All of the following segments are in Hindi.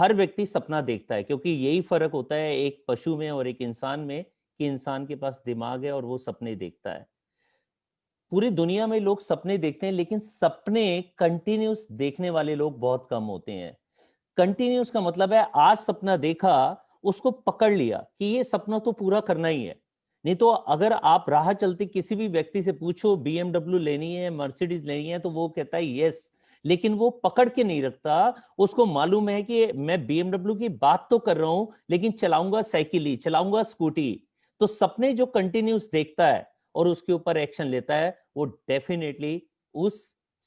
हर व्यक्ति सपना देखता है, क्योंकि यही फर्क होता है एक पशु में और एक इंसान में, कि इंसान के पास दिमाग है और वो सपने देखता है। पूरी दुनिया में लोग सपने देखते हैं, लेकिन सपने कंटिन्यूस देखने वाले लोग बहुत कम होते हैं। कंटिन्यूस का मतलब है आज सपना देखा, उसको पकड़ लिया कि ये सपना तो पूरा करना ही है। नहीं तो अगर आप राह चलते किसी भी व्यक्ति से पूछो बीएमडब्ल्यू लेनी है, मर्सिडीज लेनी है, तो वो कहता है यस, लेकिन वो पकड़ के नहीं रखता। उसको मालूम है कि मैं बीएमडब्ल्यू की बात तो कर रहा हूं, लेकिन चलाऊंगा साइकिल ही, चलाऊंगा स्कूटी। तो सपने जो कंटिन्यूस देखता है और उसके ऊपर एक्शन लेता है, वो डेफिनेटली उस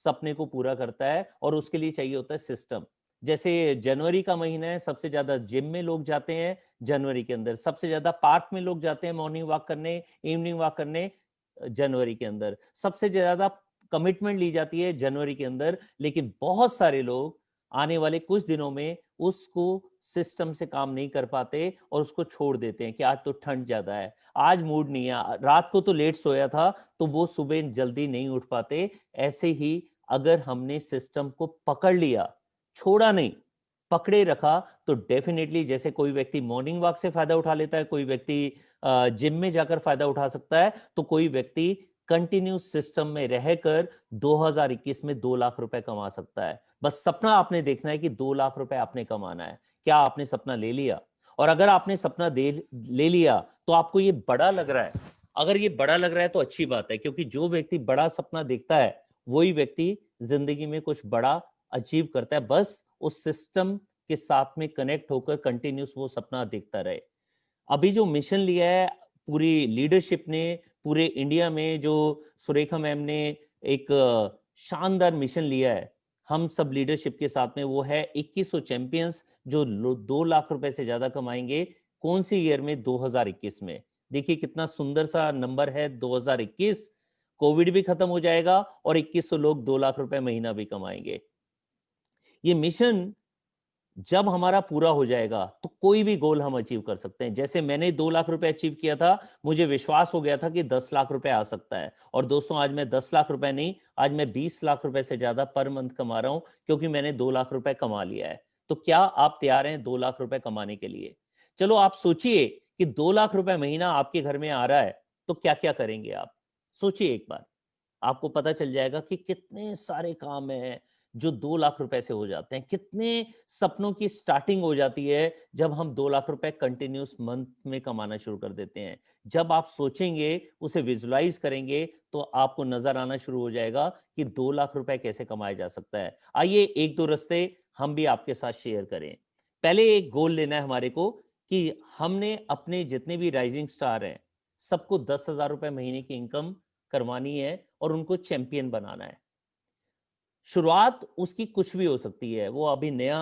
सपने को पूरा करता है, और उसके लिए चाहिए होता है सिस्टम। जैसे जनवरी का महीना है, सबसे ज्यादा जिम में लोग जाते हैं जनवरी के अंदर, सबसे ज्यादा पार्क में लोग जाते हैं मॉर्निंग वॉक करने, इवनिंग वॉक करने जनवरी के अंदर, सबसे ज्यादा कमिटमेंट ली जाती है जनवरी के अंदर। लेकिन बहुत सारे लोग आने वाले कुछ दिनों में उसको सिस्टम से काम नहीं कर पाते और उसको छोड़ देते हैं कि आज तो ठंड ज्यादा है, आज मूड नहीं है, रात को तो लेट सोया था, तो वो सुबह जल्दी नहीं उठ पाते। ऐसे ही अगर हमने सिस्टम को पकड़ लिया, छोड़ा नहीं, पकड़े रखा, तो डेफिनेटली जैसे कोई व्यक्ति मॉर्निंग वॉक से फायदा उठा लेता है, कोई व्यक्ति जिम में जाकर फायदा उठा सकता है, तो कोई व्यक्ति कंटिन्यूस सिस्टम में रहकर 2021 में 2 लाख रुपए कमा सकता है। बस सपना आपने देखना है कि 2 लाख रुपए आपने कमाना है। क्या आपने सपना ले लिया? और अगर आपने सपना ले लिया तो आपको ये बड़ा लग रहा है, अगर ये बड़ा लग रहा है तो अच्छी बात है, क्योंकि जो व्यक्ति बड़ा सपना देखता है वही व्यक्ति जिंदगी में कुछ बड़ा अचीव करता है। बस उस सिस्टम के साथ में कनेक्ट होकर कंटिन्यूस वो सपना देखता रहे। अभी जो मिशन लिया है पूरी लीडरशिप ने, पूरे इंडिया में जो सुरेखा मैम ने एक शानदार मिशन लिया है हम सब लीडरशिप के साथ में, वो है 2100 चैंपियंस जो 2 लाख रुपए से ज्यादा कमाएंगे। कौन सी ईयर में? 2021 में। देखिए कितना सुंदर सा नंबर है 2021। कोविड भी खत्म हो जाएगा और 2100 लोग 2 लाख रुपए महीना भी कमाएंगे। ये मिशन जब हमारा पूरा हो जाएगा तो कोई भी गोल हम अचीव कर सकते हैं। जैसे मैंने 2 लाख रुपए अचीव किया था, मुझे विश्वास हो गया था कि 10 लाख रुपए आ सकता है। और दोस्तों आज मैं 10 लाख रुपए नहीं, आज मैं 20 लाख रुपए से ज्यादा पर मंथ कमा रहा हूं, क्योंकि मैंने 2 लाख रुपए कमा लिया है। तो क्या आप तैयार हैं 2 लाख रुपए कमाने के लिए? चलो आप सोचिए कि 2 लाख रुपए महीना आपके घर में आ रहा है, तो क्या क्या करेंगे आप? सोचिए एक बार, आपको पता चल जाएगा कि कितने सारे काम हैं जो 2 लाख रुपए से हो जाते हैं, कितने सपनों की स्टार्टिंग हो जाती है जब हम 2 लाख रुपए कंटिन्यूस मंथ में कमाना शुरू कर देते हैं। जब आप सोचेंगे, उसे विजुलाइज करेंगे, तो आपको नजर आना शुरू हो जाएगा कि 2 लाख रुपए कैसे कमाया जा सकता है। आइए एक दो रास्ते हम भी आपके साथ शेयर करें। पहले एक गोल लेना है हमारे को कि हमने अपने जितने भी राइजिंग स्टार हैं सबको 10,000 रुपए महीने की इनकम करवानी है और उनको चैंपियन बनाना है। शुरुआत उसकी कुछ भी हो सकती है, वो अभी नया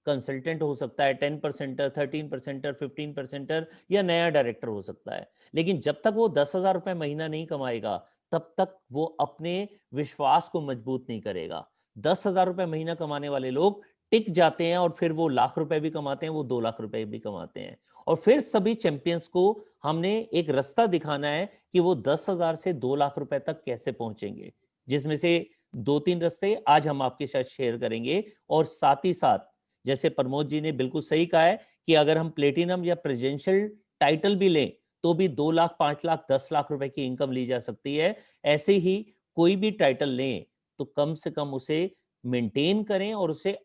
कंसल्टेंट हो सकता है, 10%, 13%, 15%, या नया डायरेक्टर हो सकता है। लेकिन जब तक वो 10,000 रुपए महीना नहीं कमाएगा, तब तक वो अपने विश्वास को मजबूत नहीं करेगा। 10,000 रुपए महीना कमाने वाले लोग टिक जाते हैं और फिर वो लाख रुपए भी कमाते हैं, वो 2 लाख रुपए भी कमाते हैं। और फिर सभी चैंपियंस को हमने एक रास्ता दिखाना है कि वो 10,000 से 2 लाख रुपए तक कैसे पहुंचेंगे, जिसमें से 2-3 रास्ते आज हम आपके साथ शेयर करेंगे। और साथ ही साथ जैसे प्रमोद जी ने बिल्कुल सही कहा है कि अगर हम प्लेटिनम या प्रेसिडेंशियल टाइटल भी लें तो भी 2 लाख, 5 लाख, 10 लाख रुपए की इनकम ली जा सकती है। ऐसे ही कोई भी टाइटल लें तो कम से कम उसे मेंटेन करें और उसे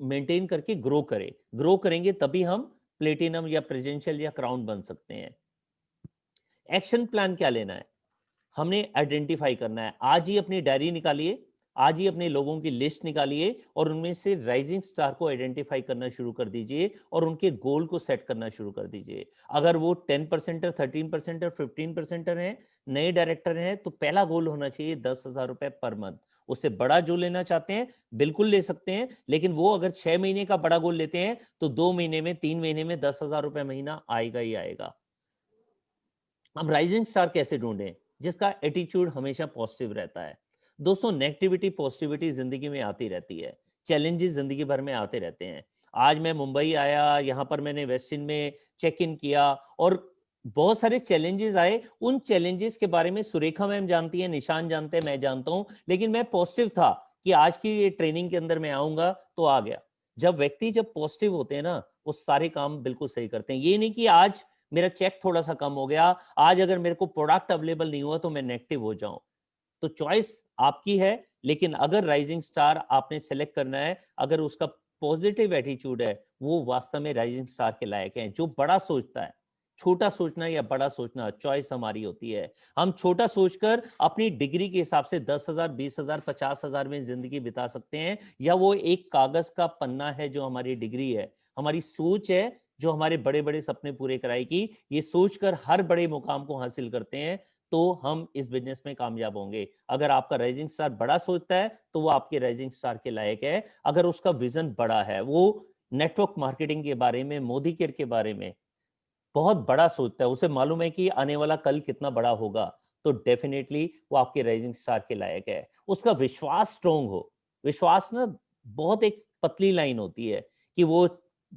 मेंटेन करके ग्रो करें। ग्रो करेंगे तभी हम प्लेटिनम या प्रेसिडेंशियल या क्राउन बन सकते हैं। एक्शन प्लान क्या लेना है? हमने आइडेंटिफाई करना है। आज ही अपनी डायरी निकालिए, आज ही अपने लोगों की लिस्ट निकालिए और उनमें से राइजिंग स्टार को आइडेंटिफाई करना शुरू कर दीजिए और उनके गोल को सेट करना शुरू कर दीजिए। अगर वो 10%, 13%, 15% हैं, नए डायरेक्टर हैं, तो पहला गोल होना चाहिए 10,000 रुपए पर मंथ। उससे बड़ा जो लेना चाहते हैं बिल्कुल ले सकते हैं, लेकिन वो अगर 6 महीने का बड़ा गोल लेते हैं तो 2 महीने में, 3 महीने में 10,000 रुपए महीना आएगा ही आएगा। अब राइजिंग स्टार कैसे ढूंढें जिसका एटीट्यूड हमेशा पॉजिटिव रहता है? दोस्तों नेगेटिविटी पॉजिटिविटी जिंदगी में आती रहती है, चैलेंजेस जिंदगी भर में आते रहते हैं। आज मैं मुंबई आया, यहाँ पर मैंने वेस्टिन में चेक इन किया और बहुत सारे चैलेंजेस आए। उन चैलेंजेस के बारे में सुरेखा मैम जानती है, निशान जानते हैं, मैं जानता हूं, लेकिन मैं पॉजिटिव था कि आज की ये ट्रेनिंग के अंदर मैं आऊंगा तो आ गया। जब व्यक्ति जब पॉजिटिव होते हैं ना, वो सारे काम बिल्कुल सही करते हैं। ये नहीं कि आज मेरा चेक थोड़ा सा कम हो गया, आज अगर मेरे को प्रोडक्ट अवेलेबल नहीं हुआ तो मैं नेगेटिव हो जाऊं। तो चॉइस आपकी है, लेकिन अगर राइजिंग स्टार आपने सेलेक्ट करना है, अगर उसका पॉजिटिव एटीट्यूड है, वो वास्तव में राइजिंग स्टार के लायक है। जो बड़ा सोचता है, छोटा सोचना या बड़ा सोचना चॉइस हमारी होती है। हम छोटा सोचकर अपनी डिग्री के हिसाब से 10,000, 20,000, 50,000 में जिंदगी बिता सकते हैं, या वो एक कागज का पन्ना है जो हमारी डिग्री है। हमारी सोच है जो हमारे बड़े बड़े सपने पूरे कराएगी। ये सोचकर हर बड़े मुकाम को हासिल करते हैं तो हम इस बिजनेस में कामयाब होंगे। अगर आपका राइजिंग स्टार बड़ा सोचता है तो वो आपके राइजिंग स्टार के लायक है। अगर उसका विजन बड़ा है, वो नेटवर्क मार्केटिंग के बारे में, मोदी केयर के बारे में बहुत बड़ा सोचता है, उसे मालूम है कि आने वाला कल कितना बड़ा होगा, तो डेफिनेटली वो आपके राइजिंग स्टार के लायक है। उसका विश्वास स्ट्रोंग हो। विश्वास ना बहुत एक पतली लाइन होती है कि वो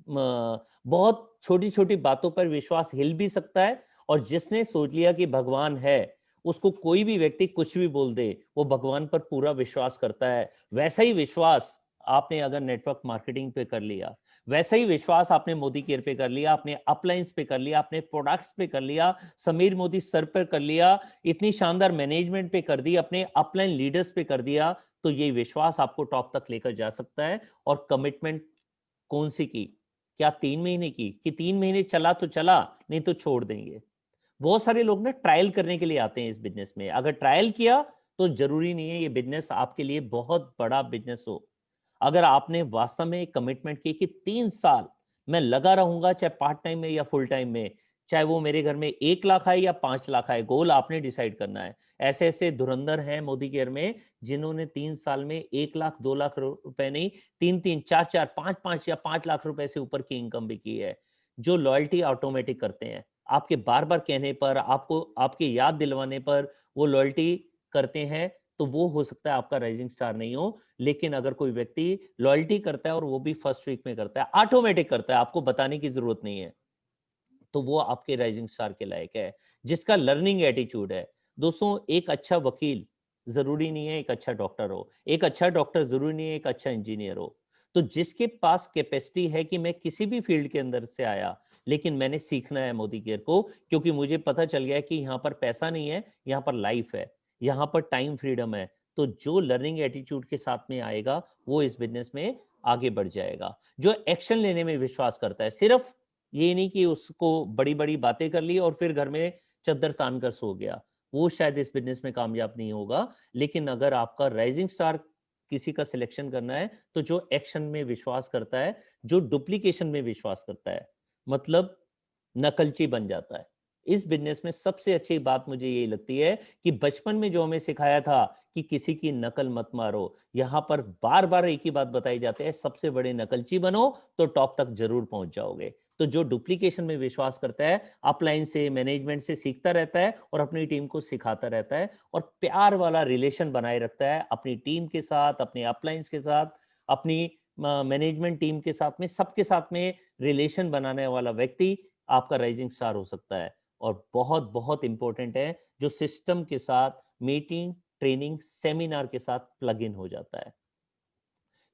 बहुत छोटी छोटी बातों पर विश्वास हिल भी सकता है, और जिसने सोच लिया कि भगवान है, उसको कोई भी व्यक्ति कुछ भी बोल दे, वो भगवान पर पूरा विश्वास करता है। वैसा ही विश्वास आपने अगर नेटवर्क मार्केटिंग पे कर लिया, वैसा ही विश्वास आपने मोदी केयर पे कर लिया, अपने अपलाइंस पे कर लिया, अपने प्रोडक्ट्स पे कर लिया, समीर मोदी सर पर कर लिया, इतनी शानदार मैनेजमेंट पे कर दी, अपने अपलाइन लीडर्स पे कर दिया, तो ये विश्वास आपको टॉप तक लेकर जा सकता है। और कमिटमेंट कौन सी की? क्या 3 महीने की? कि 3 महीने चला तो चला, नहीं तो छोड़ देंगे। बहुत सारे लोग ना ट्रायल करने के लिए आते हैं इस बिजनेस में। अगर ट्रायल किया तो जरूरी नहीं है ये बिजनेस आपके लिए बहुत बड़ा बिजनेस हो। अगर आपने वास्तव में कमिटमेंट की कि 3 साल मैं लगा रहूंगा, चाहे पार्ट टाइम में या फुल टाइम में, चाहे वो मेरे घर में 1 लाख आए या 5 लाख आए, गोल आपने डिसाइड करना है। ऐसे ऐसे धुरंधर हैं मोदी केयर में जिन्होंने 3 साल में 1 लाख 2 लाख रुपए नहीं, 3-3, 4-4, 5-5 या 5 लाख रुपए से ऊपर की इनकम भी की है। जो लॉयल्टी ऑटोमेटिक करते हैं, आपके बार बार कहने पर, आपको आपके याद दिलवाने पर वो लॉयल्टी करते हैं, तो वो हो सकता है आपका राइजिंग स्टार नहीं हो। लेकिन अगर कोई व्यक्ति लॉयल्टी करता है और वो भी फर्स्ट वीक में करता है, ऑटोमेटिक करता है, आपको बताने की जरूरत नहीं है, तो वो आपके राइजिंग स्टार के लायक है। जिसका लर्निंग एटीट्यूड है। दोस्तों, एक अच्छा वकील जरूरी नहीं है एक अच्छा डॉक्टर हो, एक अच्छा डॉक्टर जरूरी नहीं है एक अच्छा इंजीनियर हो। तो जिसके पास कैपेसिटी है कि मैं किसी भी फील्ड के अंदर से आया, लेकिन मैंने सीखना है मोदी केयर को, क्योंकि मुझे पता चल गया है कि यहाँ पर पैसा नहीं है, यहाँ पर लाइफ है, यहाँ पर टाइम फ्रीडम है। तो जो लर्निंग एटीट्यूड के साथ में आएगा वो इस बिजनेस में आगे बढ़ जाएगा। जो एक्शन लेने में विश्वास करता है, सिर्फ ये नहीं कि उसको बड़ी बड़ी बातें कर ली और फिर घर में चद्दर तान कर सो गया, वो शायद इस बिजनेस में कामयाब नहीं होगा। लेकिन अगर आपका राइजिंग स्टार किसी का सिलेक्शन करना है, तो जो एक्शन में विश्वास करता है, जो डुप्लीकेशन में विश्वास करता है, मतलब नकलची बन जाता है। इस बिजनेस में सबसे अच्छी बात मुझे यही लगती है कि बचपन में जो हमें सिखाया था कि किसी की नकल मत मारो, यहाँ पर बार बार एक ही बात बताई जाती है, सबसे बड़े नकलची बनो तो टॉप तक जरूर पहुंच जाओगे। तो जो डुप्लीकेशन में विश्वास करता है, अपलाइन से, मैनेजमेंट से सीखता रहता है और अपनी टीम को सिखाता रहता है, और प्यार वाला रिलेशन बनाए रखता है अपनी टीम के साथ, अपने अपलाइंस के साथ, अपनी मैनेजमेंट टीम के साथ में, सबके साथ में रिलेशन बनाने वाला व्यक्ति आपका राइजिंग स्टार हो सकता है। और बहुत बहुत इंपॉर्टेंट है, जो सिस्टम के साथ, मीटिंग, ट्रेनिंग, सेमिनार के साथ प्लग इन हो जाता है।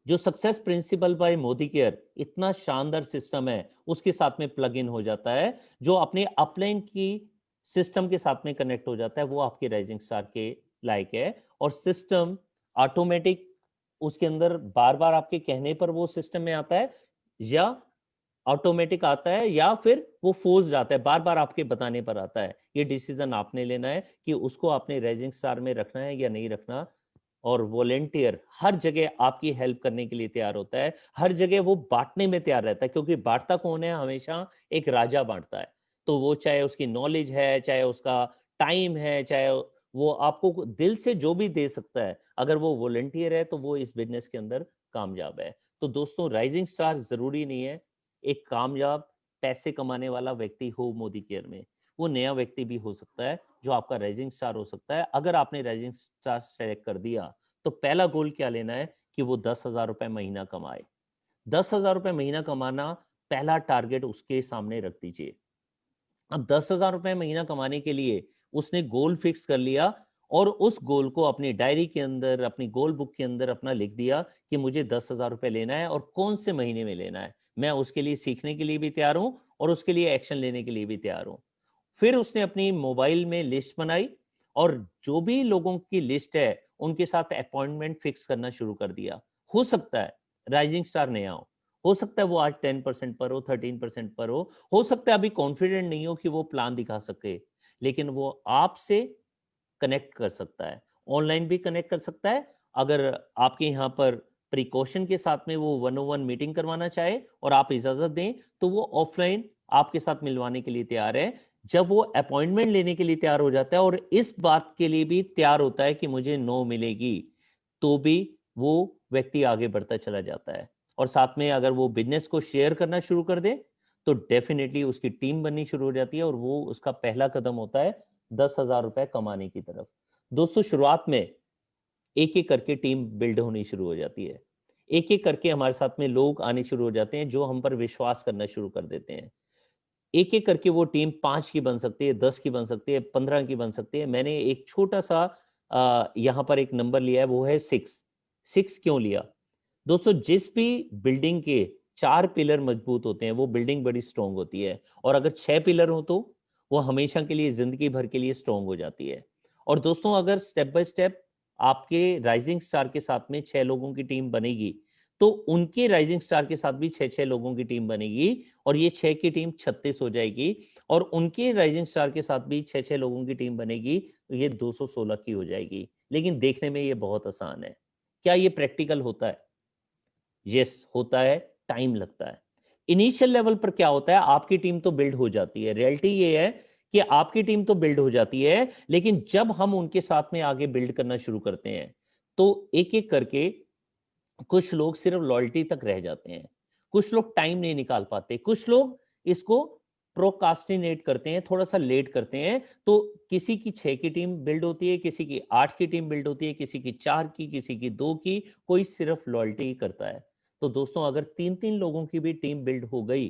जो success principal bye Modi care इतना शानदार सिस्टम है, उसके साथ में प्लग इन हो जाता है, जो अपने अपलाइन की सिस्टम के साथ में कनेक्ट हो जाता है, वो आपके राइजिंग स्टार के लायक है। और सिस्टम ऑटोमेटिक उसके अंदर बार बार आपके कहने पर वो सिस्टम में आता है, या ऑटोमेटिक आता है, या फिर वो फोर्स आता है, बार बार आपके बताने पर आता है। ये डिसीजन आपने लेना है कि उसको आपने राइजिंग स्टार में रखना है या नहीं रखना। और वॉलेंटियर हर जगह आपकी हेल्प करने के लिए तैयार होता है, हर जगह वो बांटने में तैयार रहता है, क्योंकि बांटता कौन है? हमेशा एक राजा बांटता है। तो वो चाहे उसकी नॉलेज है, चाहे उसका टाइम है, चाहे वो आपको दिल से जो भी दे सकता है, अगर वो वॉलेंटियर है तो वो इस बिजनेस के अंदर कामयाब है। तो दोस्तों, राइजिंग स्टार जरूरी नहीं है एक कामयाब पैसे कमाने वाला व्यक्ति हो मोदी केयर में। वो नया व्यक्ति भी हो सकता है जो आपका राइजिंग स्टार हो सकता है। अगर आपने राइजिंग स्टार सेलेक्ट कर दिया, तो पहला गोल क्या लेना है कि वो 10,000 रुपए महीना कमाए। 10,000 रुपए महीना कमाना पहला टारगेट उसके सामने रख दीजिए। अब 10,000 रुपए महीना कमाने के लिए उसने गोल फिक्स कर लिया, और उस गोल को अपनी डायरी के अंदर, अपनी गोल बुक के अंदर अपना लिख दिया कि मुझे 10,000 रुपए लेना है और कौन से महीने में लेना है। मैं उसके लिए सीखने के लिए भी तैयार हूं और उसके लिए एक्शन लेने के लिए भी तैयार हूं। फिर उसने अपनी मोबाइल में लिस्ट बनाई और जो भी लोगों की लिस्ट है उनके साथ अपॉइंटमेंट फिक्स करना शुरू कर दिया। हो सकता है राइजिंग स्टार नया हो सकता है वो आज 10% पर हो, 13% पर हो सकता है अभी कॉन्फिडेंट नहीं हो कि वो प्लान दिखा सके, लेकिन वो आपसे कनेक्ट कर सकता है, ऑनलाइन भी कनेक्ट कर सकता है। अगर आपके यहाँ पर प्रिकॉशन के साथ में वो 101 मीटिंग करवाना चाहे और आप इजाजत दें तो वो ऑफलाइन आपके साथ मिलवाने के लिए तैयार है। जब वो अपॉइंटमेंट लेने के लिए तैयार हो जाता है और इस बात के लिए भी तैयार होता है कि मुझे नो मिलेगी, तो भी वो व्यक्ति आगे बढ़ता चला जाता है। और साथ में अगर वो बिजनेस को शेयर करना शुरू कर दे तो डेफिनेटली उसकी टीम बननी शुरू हो जाती है और वो उसका पहला कदम होता है 10,000 रुपए कमाने की तरफ। दोस्तों शुरुआत में एक एक करके टीम बिल्ड होनी शुरू हो जाती है, एक एक करके हमारे साथ में लोग आने शुरू हो जाते हैं जो हम पर विश्वास करना शुरू कर देते हैं। एक एक करके वो टीम 5 की बन सकती है, 10 की बन सकती है, 15 की बन सकती है। मैंने एक छोटा सा यहाँ पर एक नंबर लिया है, वो है 6। 6 क्यों लिया? दोस्तों जिस भी बिल्डिंग के 4 पिलर मजबूत होते हैं वो बिल्डिंग बड़ी स्ट्रांग होती है, और अगर 6 पिलर हो तो वो हमेशा के लिए, जिंदगी भर के लिए स्ट्रांग हो जाती है। और दोस्तों अगर स्टेप बाय स्टेप आपके राइजिंग स्टार के साथ में 6 लोगों की टीम बनेगी तो उनके राइजिंग स्टार के साथ भी 6-6 लोगों की टीम बनेगी और ये 6 की टीम 36 हो जाएगी, और उनके राइजिंग स्टार के साथ भी 6-6 लोगों की टीम बनेगी तो ये 216 की हो जाएगी। लेकिन देखने में ये बहुत आसान है। क्या ये प्रैक्टिकल होता है? यस होता है, टाइम लगता है। इनिशियल लेवल पर क्या होता है, आपकी टीम तो बिल्ड हो जाती है। रियलिटी ये है कि आपकी टीम तो बिल्ड हो जाती है, लेकिन जब हम उनके साथ में आगे बिल्ड करना शुरू करते हैं तो एक एक करके कुछ लोग सिर्फ लॉयल्टी तक रह जाते हैं, कुछ लोग टाइम नहीं निकाल पाते, कुछ लोग इसको प्रोकास्टिनेट करते हैं, थोड़ा सा लेट करते हैं। तो किसी की 6 की टीम बिल्ड होती है, किसी की 8 की टीम बिल्ड होती है, किसी की 4 की, किसी की 2 की, कोई सिर्फ लॉयल्टी ही करता है। तो दोस्तों अगर 3-3 लोगों की भी टीम बिल्ड हो गई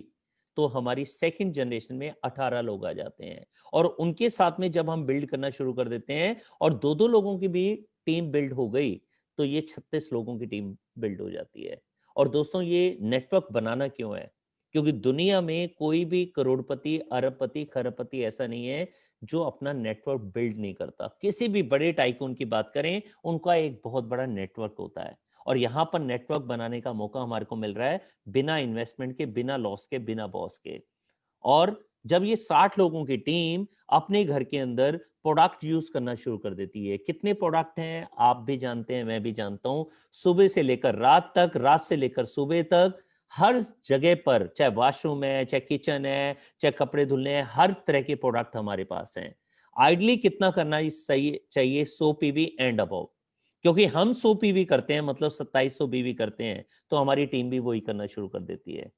तो हमारी सेकंड जनरेशन में 18 लोग आ जाते हैं, और उनके साथ में जब हम बिल्ड करना शुरू कर देते हैं और 2-2 लोगों की भी टीम बिल्ड हो गई तो ये 36 लोगों की टीम बिल्ड हो जाती है। और दोस्तों ये नेटवर्क बनाना क्यों है? क्योंकि दुनिया में कोई भी करोड़पति, अरबपति, खरबपति ऐसा नहीं है जो अपना नेटवर्क बिल्ड नहीं करता। किसी भी बड़े टाइकून की बात करें, उनका एक बहुत बड़ा नेटवर्क होता है, और यहाँ पर नेटवर्क बनाने का मौका हमारे को मिल रहा है बिना इन्वेस्टमेंट के, बिना लॉस के, बिना बॉस के। और जब ये 60 लोगों की टीम अपने घर के अंदर प्रोडक्ट यूज करना शुरू कर देती है, कितने प्रोडक्ट हैं आप भी जानते हैं, मैं भी जानता हूं, सुबह से लेकर रात तक, रात से लेकर सुबह तक, हर जगह पर, चाहे वॉशरूम है, चाहे किचन है, चाहे कपड़े धुलने हैं, हर तरह के प्रोडक्ट हमारे पास हैं। आइडली कितना करना सही चाहिए? 100 पीवी एंड अबव, क्योंकि हम 100 पीवी करते हैं मतलब 2700 पीवी करते हैं, तो हमारी टीम भी वही करना शुरू कर देती है।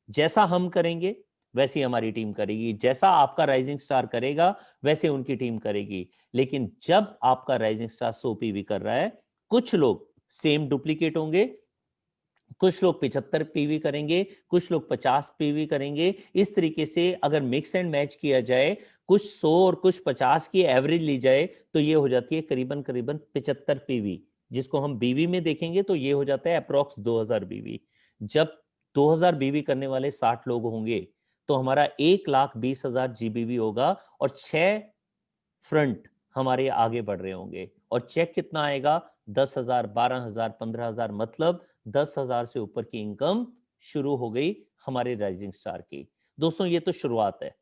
जैसा हम करेंगे वैसी हमारी टीम करेगी, जैसा आपका राइजिंग स्टार करेगा वैसे उनकी टीम करेगी। लेकिन जब आपका राइजिंग स्टार 100 पीवी कर रहा है, कुछ लोग सेम डुप्लीकेट होंगे, कुछ लोग 75 पीवी करेंगे, कुछ लोग 50 पीवी करेंगे। इस तरीके से अगर मिक्स एंड मैच किया जाए, कुछ 100 और कुछ 50 की एवरेज ली जाए तो ये हो जाती है करीबन करीबन 75 पीवी, जिसको हम बीवी में देखेंगे तो ये हो जाता है अप्रोक्स 2000 बीवी। जब 2000 बीवी करने वाले 60 लोग होंगे तो हमारा 1,20,000 जीबीवी होगा, और 6 फ्रंट हमारे आगे बढ़ रहे होंगे, और चेक कितना आएगा? 10,000, 12,000, 15,000, मतलब 10,000 से ऊपर की इनकम शुरू हो गई हमारे राइजिंग स्टार की। दोस्तों ये तो शुरुआत है,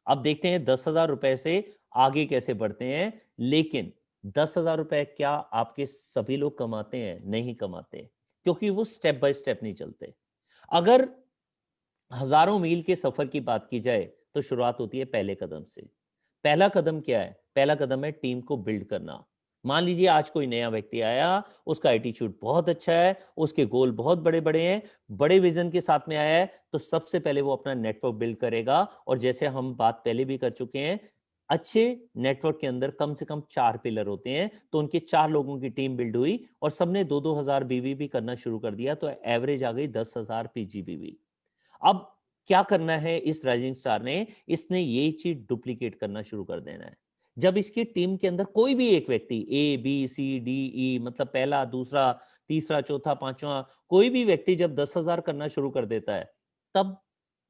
अब देखते हैं 10,000 रुपए से आगे कैसे बढ़ते हैं। लेकिन 10,000 रुपए क्या आपके सभी लोग कमाते हैं? नहीं कमाते, क्योंकि वो स्टेप बाय स्टेप नहीं चलते। अगर हजारों मील के सफर की बात की जाए तो शुरुआत होती है पहले कदम से। पहला कदम क्या है? पहला कदम है टीम को बिल्ड करना। मान लीजिए आज कोई नया व्यक्ति आया, उसका एटीट्यूड बहुत अच्छा है, उसके गोल बहुत बड़े बड़े हैं, बड़े विजन के साथ में आया है, तो सबसे पहले वो अपना नेटवर्क बिल्ड करेगा। और जैसे हम बात पहले भी कर चुके हैं, अच्छे नेटवर्क के अंदर कम से कम 4 पिलर होते हैं, तो उनके 4 लोगों की टीम बिल्ड हुई और सबने 2-2 हजार बीवी भी करना शुरू कर दिया, तो एवरेज आ गई 10,000 पीजीबीवी। अब क्या करना है इस राइजिंग स्टार ने? इसने यही चीज डुप्लीकेट करना शुरू कर देना है। जब इसकी टीम के अंदर कोई भी एक व्यक्ति A B C D E मतलब पहला, दूसरा, तीसरा, चौथा, पांचवा, कोई भी व्यक्ति जब 10,000 करना शुरू कर देता है, तब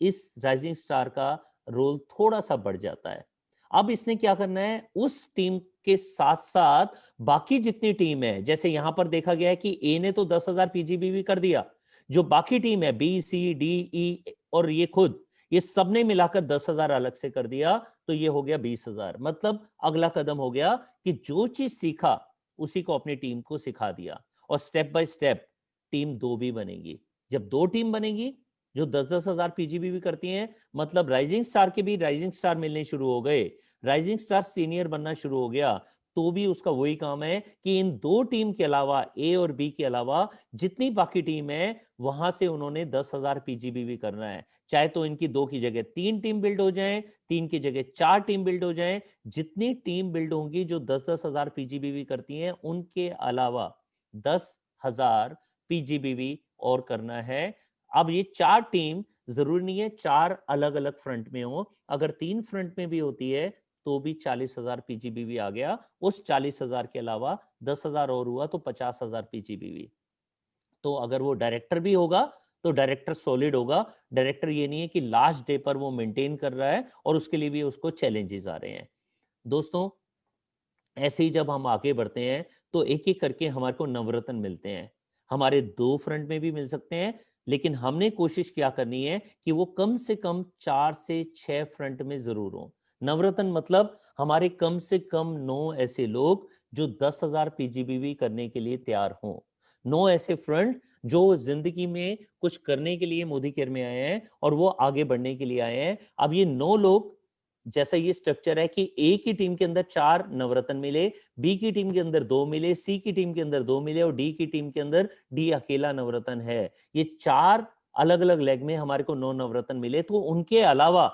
इस राइजिंग स्टार का रोल थोड़ा सा बढ़ जाता है। अब इसने क्या करना है, उस टीम के साथ साथ बाकी जितनी टीम है, जैसे यहां पर देखा गया है कि ए ने तो 10,000 पीजीबीवी कर दिया, जो बाकी टीम है B C D E और ये खुद, ये सबने मिलाकर 10,000 अलग से कर दिया, तो ये हो गया 20,000। मतलब अगला कदम हो गया कि जो चीज सीखा उसी को अपनी टीम को सिखा दिया, और स्टेप बाय स्टेप टीम 2 भी बनेगी। जब 2 टीम बनेगी जो 10-10,000 पीजीबी भी करती हैं, मतलब राइजिंग स्टार के भी राइजिंग स्टार मिलने शुरू हो गए, राइजिंग स्टार सीनियर बनना शुरू हो गया, तो भी उसका वही काम है कि इन 2 टीम के अलावा, ए और बी के अलावा जितनी बाकी टीम है, वहां से उन्होंने 10,000 पीजीबी भी करना है। चाहे तो इनकी 2 की जगह 3 टीम बिल्ड हो जाए, 3 की जगह 4 टीम बिल्ड हो जाए, जितनी टीम बिल्ड होंगी जो 10-10,000 पीजीबी भी करती हैं, उनके अलावा 10,000 पीजीबी और करना है। अब ये 4 टीम जरूरी नहीं है 4 अलग अलग फ्रंट में हो, अगर 3 फ्रंट में भी होती है तो भी 40,000 पीजीबीवी आ गया। उस 40,000 के अलावा 10,000 और हुआ तो 50,000 पीजीबीवी। तो अगर वो डायरेक्टर भी होगा तो डायरेक्टर सॉलिड होगा। डायरेक्टर ये नहीं है कि लास्ट डे पर वो मेंटेन कर रहा है और उसके लिए भी उसको चैलेंजेस आ रहे हैं। दोस्तों, ऐसे ही जब हम आगे बढ़ते हैं तो एक एक करके हमारे को नवरत्न मिलते हैं। हमारे 2 फ्रंट में भी मिल सकते हैं, लेकिन हमने कोशिश क्या करनी है कि वो कम से कम 4 से 6 फ्रंट में जरूर हो। नवरत्न मतलब हमारे कम से कम 9 ऐसे लोग जो 10,000 पीजीबीवी करने के लिए तैयार हों। 9 ऐसे फ्रंट जो जिंदगी में कुछ करने के लिए मोदी केयर में आए हैं और वो आगे बढ़ने के लिए आए हैं। अब ये 9 लोग, जैसा ये स्ट्रक्चर है कि ए की टीम के अंदर 4 नवरत्न मिले, बी की टीम के अंदर 2 मिले, सी की टीम के अंदर 2 मिले और डी की टीम के अंदर डी अकेला नवरत्न है। ये 4 अलग अलग लेग में हमारे को 9 नवरत्न मिले। तो उनके अलावा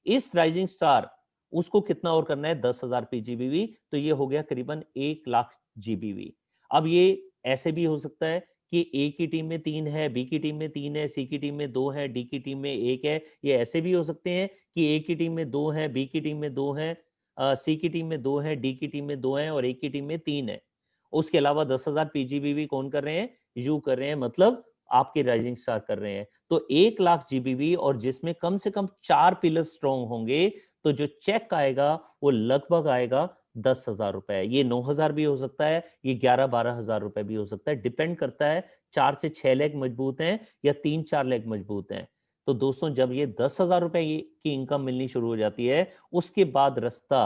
इस राइजिंग स्टार उसको कितना और करना है, 10,000 पीजीबीवी। तो ये हो गया करीबन 1,00,000 जीबीवी। अब ये ऐसे भी हो सकता है कि ए की टीम में 3 है, बी की टीम में 3 है, सी की टीम में 2 है, डी की टीम में 1 है। ये ऐसे भी हो सकते हैं कि ए की टीम में 2 है, बी की टीम में 2 है, सी की टीम में 2 है, डी की टीम में 2 है और ए की टीम में 3 है। उसके अलावा 10,000 पीजीबीवी कौन कर रहे हैं, यू कर रहे हैं, मतलब आपके राइजिंग स्टार कर रहे हैं। तो 1,00,000 जीबीवी और जिसमें कम से कम 4 पिलर स्ट्रॉन्ग होंगे, तो जो चेक आएगा वो लगभग आएगा 10,000 रुपए। ये 9,000 भी हो सकता है, ये 11-12,000 रुपए भी हो सकता है, डिपेंड करता है 4 से 6 लेग मजबूत हैं या 3-4 लेग मजबूत हैं। तो दोस्तों, जब ये 10,000 रुपए की इनकम मिलनी शुरू हो जाती है, उसके बाद रास्ता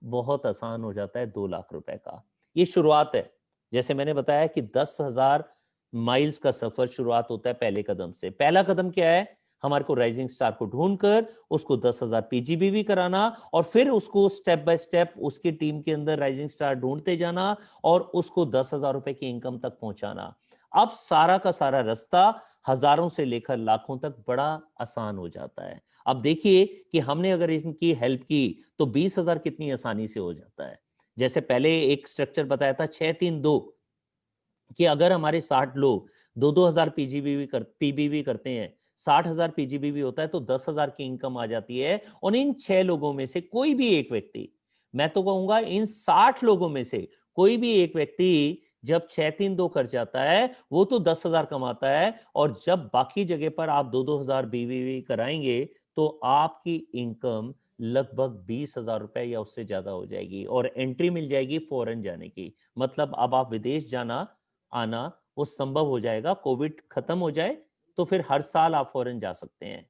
बहुत आसान हो जाता है 2,00,000 रुपए का। ये शुरुआत है। जैसे मैंने बताया कि 10,000 माइल्स का सफर शुरुआत होता है पहले कदम से। पहला कदम क्या है, हमारे को राइजिंग स्टार को ढूंढकर उसको 10,000 पीजीबीवी कराना और फिर उसको स्टेप बाय स्टेप उसकी टीम के अंदर राइजिंग स्टार ढूंढते जाना और उसको 10,000 रुपए की इनकम तक पहुंचाना। अब सारा का सारा रास्ता हजारों से लेकर लाखों तक बड़ा आसान हो जाता है। अब देखिए कि हमने अगर इनकी हेल्प की तो 20,000 कितनी आसानी से हो जाता है। जैसे पहले एक स्ट्रक्चर बताया था 6-3-2, कि अगर हमारे 60 लोग 2-2,000 पीबीवी करते हैं, 60,000 पीजीबीवी होता है, तो 10,000 की इनकम आ जाती है। और इन 6 लोगों में से कोई भी एक व्यक्ति, मैं तो कहूंगा इन 60 लोगों में से कोई भी एक व्यक्ति जब 6-3-2 कर जाता है, वो तो 10,000 कमाता है। और जब बाकी जगह पर आप 2-2,000 बीवीवी कराएंगे तो आपकी इनकम लगभग 20,000 रुपए या उससे ज्यादा हो जाएगी और एंट्री मिल जाएगी फॉरेन जाने की। मतलब अब आप विदेश जाना आना वो संभव हो जाएगा। कोविड खत्म हो जाए तो फिर हर साल आप फॉरेन जा सकते हैं।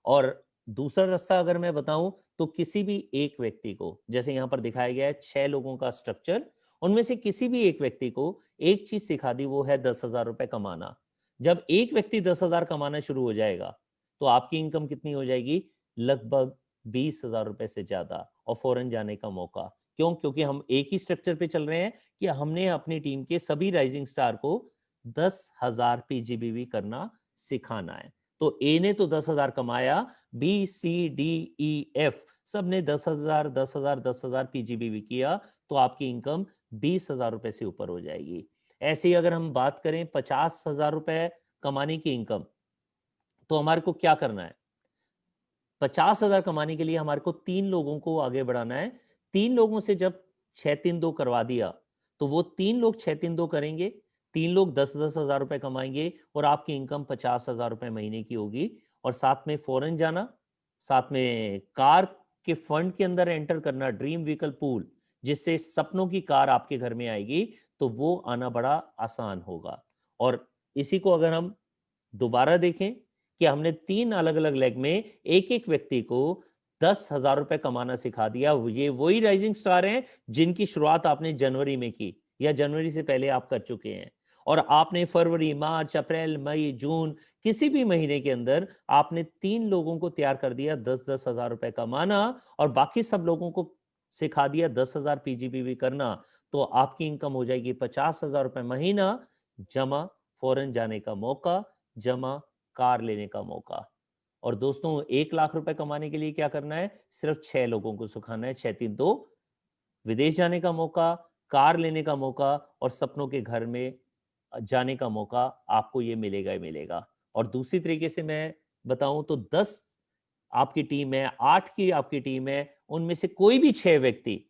और दूसरा रास्ता अगर मैं बताऊं तो किसी भी एक व्यक्ति को, जैसे यहां पर दिखाया गया है 6 लोगों का स्ट्रक्चर, उनमें से किसी भी एक व्यक्ति को एक चीज सिखा दी, वो है 10,000 रुपए कमाना। जब एक व्यक्ति 10,000 कमाना शुरू हो जाएगा तो आपकी इनकम कितनी हो जाएगी, लगभग 20,000 रुपए से ज्यादा और फॉरेन जाने का मौका। क्यों? क्योंकि हम एक ही स्ट्रक्चर पे चल रहे हैं कि हमने अपनी टीम के सभी राइजिंग स्टार को 10,000 पीजीबीवी करना सिखाना है। तो ए ने तो 10,000 कमाया, B C D E F सब ने 10,000 10,000 10,000 पीजीबीवी किया, तो आपकी इनकम 20,000 रुपए से ऊपर हो जाएगी। ऐसे ही अगर हम बात करें 50,000 रुपए कमाने की इनकम, तो हमारे को क्या करना है, 50,000 कमाने के लिए हमारे को 3 लोगों को आगे बढ़ाना है। 3 लोगों से जब 6-3-2 करवा दिया, तो वो 3 लोग 6-3-2 करेंगे, 3 लोग 10-10 हज़ार रुपए कमाएंगे और आपकी इनकम 50 हज़ार रुपए महीने की होगी। और साथ में फॉरेन जाना, साथ में कार के फंड के अंदर एंटर करना, ड्रीम व्हीकल पूल, जिससे सपनों की कार आपके घर में आएगी, तो वो आना बड़ा आसान होगा। और इसी को अगर हम दोबारा देखें कि हमने 3 अलग-अलग लेग में एक-एक व्यक्ति को 10 हज़ार रुपए कमाना सिखा दिया। ये वही राइजिंग स्टार हैं जिनकी शुरुआत आपने जनवरी में की या जनवरी से पहले आप कर चुके हैं। और आपने फरवरी, मार्च, अप्रैल, मई, जून किसी भी महीने के अंदर आपने 3 लोगों को तैयार कर दिया 10-10 हज़ार रुपए कमाना और बाकी सब लोगों को सिखा दिया 10 हज़ार पीजीपीवी करना। तो आपकी इनकम हो जाएगी 50 हज़ार रुपए महीना, जमा फॉरेन जाने का मौका, जमा कार लेने का मौका। और दोस्तों 1 लाख रुपए कमाने के लिए क्या करना है? सिर्फ 6 लोगों को सिखाना है, 6-3-2, विदेश जाने का मौका, कार लेने का मौका और सपनों के घर में जाने का मौका आपको ये मिलेगा ही मिलेगा। और दूसरी तरीके से मैं बताऊं तो 10 आपकी टीम है, 8 की आपकी टीम है, उनमें से कोई भी 6 व्यक्ति,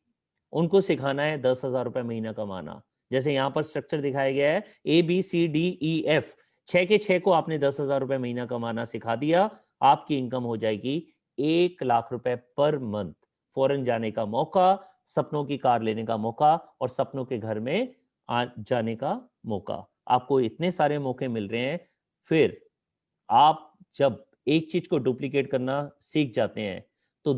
उनको सिखाना है 10 हज़ार रुपए महीना कमाना। जैसे यहाँ पर स्ट्रक्चर दिखाया गया है, A B C D E F, 6 के 6 को आपने 10 हज़ार रुपए महीना कमाना सिखा दिया, आपकी इनकम हो जाएगी 1 लाख रुपए पर मंथ। फॉरेन जाने का मौका, सपनों की कार लेने का मौका और सपनों के घर में जाने का मौका। आपको इतने सारे मौके मिल रहे हैं। फिर आप जब एक चीज को डुप्लीकेट करना सीख जाते हैं, तो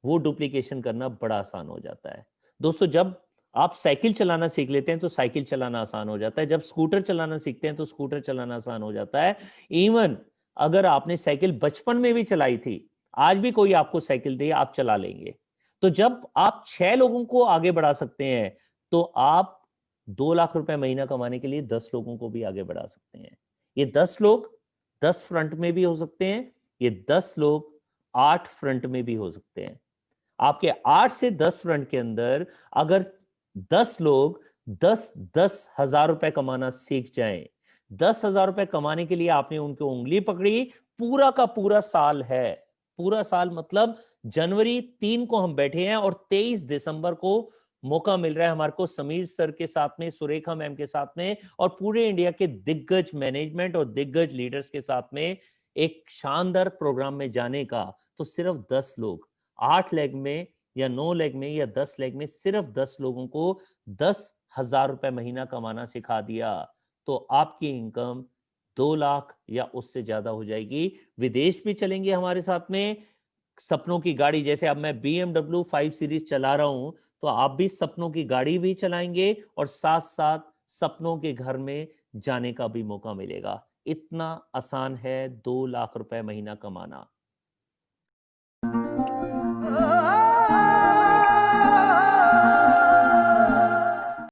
वो डुप्लीकेशन करना बड़ा आसान हो जाता है। दोस्तों, जब आप साइकिल चलाना सीख लेते हैं तो साइकिल चलाना आसान हो जाता है। जब स्कूटर चलाना सीखते हैं तो स्कूटर चलाना आसान हो जाता है। इवन अगर आपने साइकिल बचपन में भी चलाई थी, आज भी कोई आपको साइकिल दे, आप चला लेंगे। तो जब आप 6 लोगों को आगे बढ़ा सकते हैं, तो आप 2 लाख रुपए महीना कमाने के लिए 10 लोगों को भी आगे बढ़ा सकते हैं। ये 10 लोग 10 फ्रंट में भी हो सकते हैं, ये 10 लोग 8 फ्रंट में भी हो सकते हैं। आपके 8 से 10 फ्रंट के अंदर अगर 10 लोग 10-10 हज़ार रुपए कमाना सीख जाएं, 10 हज़ार रुपए कमाने के लिए आपने उनकी उंगली पकड़ी, पूरा का पूरा साल है। पूरा साल मतलब जनवरी 3 को हम बैठे हैं और 23 दिसंबर को मौका मिल रहा है हमारे को समीर सर के साथ में, सुरेखा मैम के साथ में और पूरे इंडिया के दिग्गज मैनेजमेंट और दिग्गज लीडर्स के साथ में एक शानदार प्रोग्राम में जाने का। तो सिर्फ 10 लोग 8 लेग में या 9 लेग में या 10 लेग में सिर्फ 10 लोगों को 10 हज़ार रुपए महीना कमाना सिखा दिया, तो आपकी इनकम 2 लाख या उससे ज्यादा हो जाएगी। विदेश भी चलेंगे हमारे साथ में, सपनों की गाड़ी, जैसे अब मैं BMW 5 सीरीज चला रहा हूं, तो आप भी सपनों की गाड़ी भी चलाएंगे और साथ साथ सपनों के घर में जाने का भी मौका मिलेगा। इतना आसान है 2 लाख रुपए महीना कमाना।